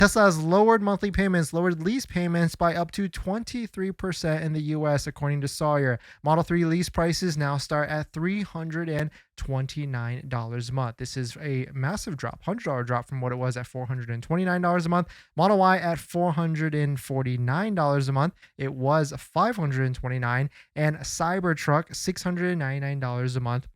Tesla has lowered monthly payments, lowered lease payments by up to 23% in the US, according to Sawyer. Model 3 lease prices now start at $329 a month. This is a massive drop, $100 drop from what it was at $429 a month. Model Y at $449 a month. It was $529, and Cybertruck $699 a month.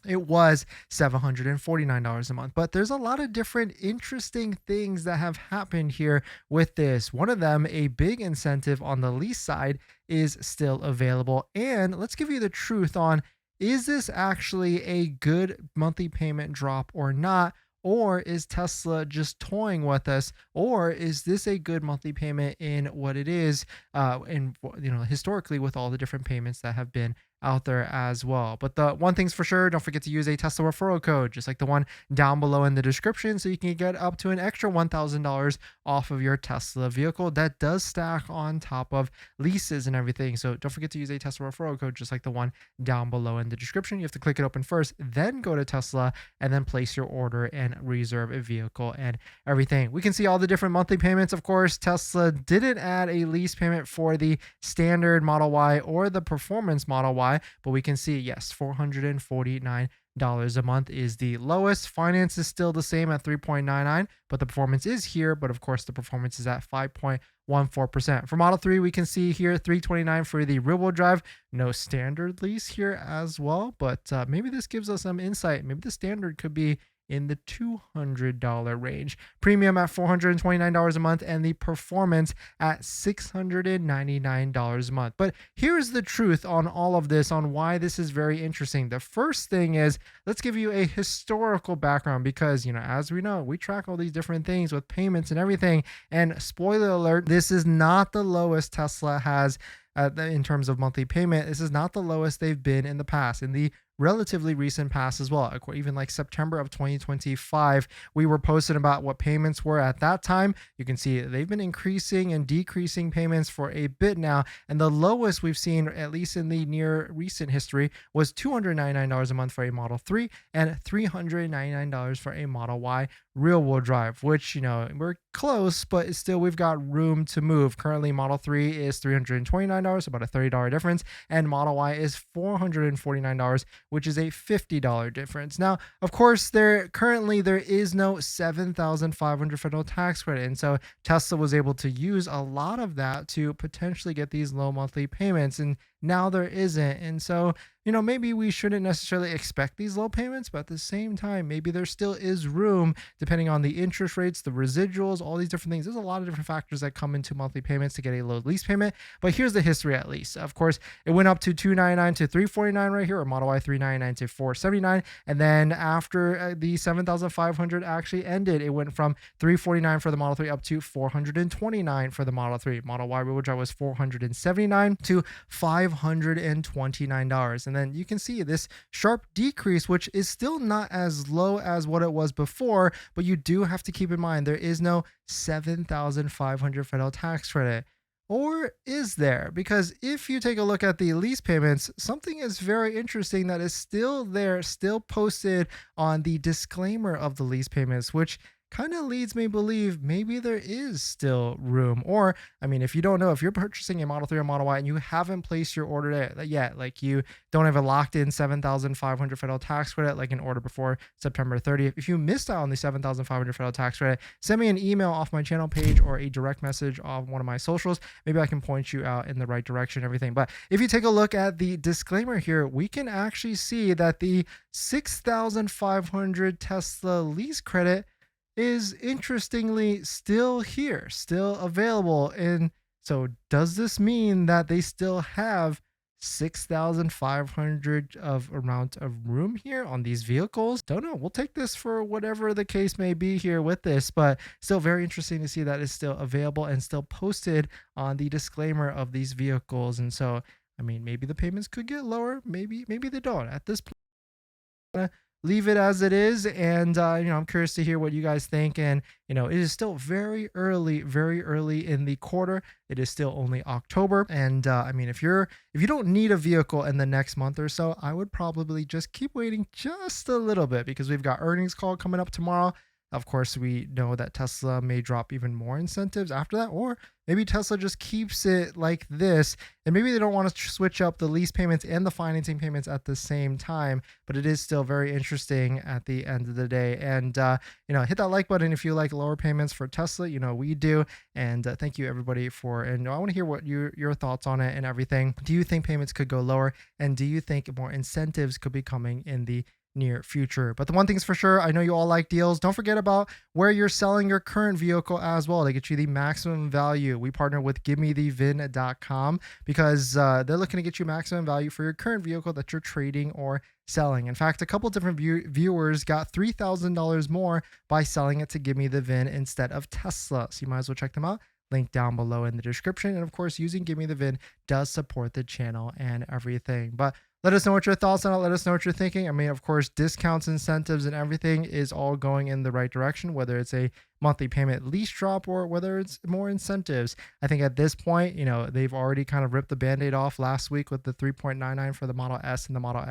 It was $749 a month. But there's a lot of different interesting things that have happened here with this. One of them, a big incentive on the lease side, is still available. And let's give you the truth on, is this actually a good monthly payment drop or not? Or is Tesla just toying with us? Or is this a good monthly payment in what it is, historically, with all the different payments that have been out there as well? But the one thing's for sure, don't forget to use a Tesla referral code, just like the one down below in the description, so you can get up to an extra $1,000 off of your Tesla vehicle. That does stack on top of leases and everything. So don't forget to use a Tesla referral code, just like the one down below in the description. You have to click it open first, then go to Tesla, and then place your order and reserve a vehicle and everything. We can see all the different monthly payments. Of course, Tesla didn't add a lease payment for the standard Model Y or the performance Model Y, but we can see, yes, $449 a month is the lowest. Finance is still the same at 3.99, but the performance is here. But of course, the performance is at 5.14%. For Model 3, we can see here $329 for the rear-wheel drive. No standard lease here as well, but maybe this gives us some insight. Maybe the standard could be in the $200 range. Premium at $429 a month, and the performance at $699 a month. But here's the truth on all of this, on why this is very interesting. The first thing is, let's give you a historical background, because, as we know, we track all these different things with payments and everything. And spoiler alert, this is not the lowest Tesla has in terms of monthly payment. This is not the lowest they've been in the past, in the relatively recent past as well. Even like September of 2025, we were posting about what payments were at that time. You can see they've been increasing and decreasing payments for a bit now, and the lowest we've seen, at least in the near recent history, was $299 a month for a Model 3 and $399 for a Model Y rear-wheel drive, which, we're close, but still we've got room to move. Currently, Model 3 is $329, about a $30 difference, and Model Y is $449, which is a $50 difference. Now, of course, there is no $7,500 federal tax credit, and so Tesla was able to use a lot of that to potentially get these low monthly payments, and now there isn't. And so, maybe we shouldn't necessarily expect these low payments, but at the same time, maybe there still is room, depending on the interest rates, the residuals, all these different things. There's a lot of different factors that come into monthly payments to get a low lease payment. But here's the history, at least. Of course, it went up to $299 to $349 right here, or Model Y $399 to $479. And then after the $7,500 actually ended, it went from $349 for the Model 3 up to $429 for the Model 3. Model Y rear-wheel drive was $479 to $529. And then you can see this sharp decrease, which is still not as low as what it was before, but you do have to keep in mind there is no $7,500 federal tax credit. Or is there? Because if you take a look at the lease payments, something is very interesting that is still there, still posted on the disclaimer of the lease payments, which kind of leads me to believe maybe there is still room. Or, if you don't know, if you're purchasing a Model 3 or Model Y and you haven't placed your order yet, like you don't have a locked in $7,500 federal tax credit, like an order before September 30th, if you missed out on the $7,500 federal tax credit, send me an email off my channel page or a direct message on one of my socials. Maybe I can point you out in the right direction and everything. But if you take a look at the disclaimer here, we can actually see that the $6,500 Tesla lease credit is interestingly still here, still available. And so does this mean that they still have $6,500 of amount of room here on these vehicles? Don't know. We'll take this for whatever the case may be here with this, but still very interesting to see that it's still available and still posted on the disclaimer of these vehicles. And so, maybe the payments could get lower. Maybe they don't. At this point, leave it as it is. And I'm curious to hear what you guys think. And it is still very early in the quarter. It is still only October. And if you don't need a vehicle in the next month or so, I would probably just keep waiting just a little bit, because we've got earnings call coming up tomorrow. Of course, we know that Tesla may drop even more incentives after that, or maybe Tesla just keeps it like this, and maybe they don't want to switch up the lease payments and the financing payments at the same time. But it is still very interesting at the end of the day. And hit that like button if you like lower payments for Tesla. We do. And thank you everybody for. And I want to hear what your thoughts on it and everything. Do you think payments could go lower, and do you think more incentives could be coming in the near future? But the one thing's for sure, I know you all like deals. Don't forget about where you're selling your current vehicle as well to get you the maximum value. We partner with givemethevin.com because they're looking to get you maximum value for your current vehicle that you're trading or selling. In fact, a couple different viewers got $3,000 more by selling it to Give Me the VIN instead of Tesla. So you might as well check them out. Link down below in the description. And of course, using Give Me the VIN does support the channel and everything. But let us know what your thoughts on it. Let us know what you're thinking. I mean, of course, discounts, incentives, and everything is all going in the right direction, whether it's a monthly payment lease drop or whether it's more incentives. I think at this point, they've already kind of ripped the Band-Aid off last week with the 3.99 for the Model S and the Model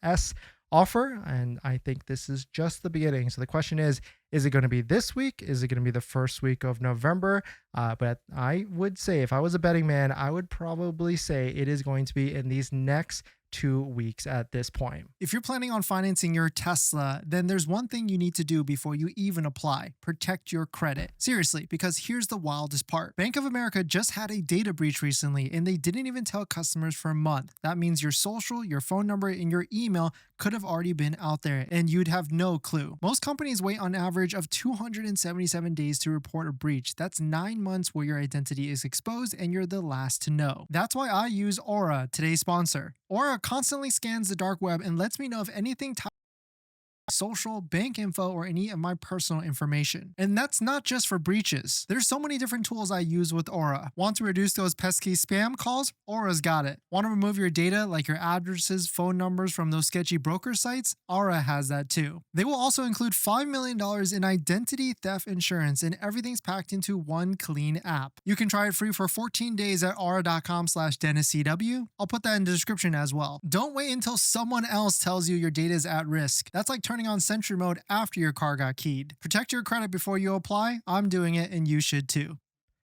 S offer. And I think this is just the beginning. So the question is it going to be this week? Is it going to be the first week of November? But I would say, if I was a betting man, I would probably say it is going to be in these next 2 weeks at this point. If you're planning on financing your Tesla, then there's one thing you need to do before you even apply: protect your credit. Seriously, because here's the wildest part. Bank of America just had a data breach recently, and they didn't even tell customers for a month. That means your social, your phone number, and your email could have already been out there, and you'd have no clue. Most companies wait on average of 277 days to report a breach. That's 9 months where your identity is exposed and you're the last to know. That's why I use Aura, today's sponsor. Aura constantly scans the dark web and lets me know if anything social, bank info, or any of my personal information. And that's not just for breaches. There's so many different tools I use with Aura. Want to reduce those pesky spam calls? Aura's got it. Want to remove your data like your addresses, phone numbers from those sketchy broker sites? Aura has that too. They will also include $5 million in identity theft insurance, and everything's packed into one clean app. You can try it free for 14 days at aura.com/DennisCW. I'll put that in the description as well. Don't wait until someone else tells you your data is at risk. That's like turning on Sentry mode after your car got keyed. Protect your credit before you apply. I'm doing it, and you should too.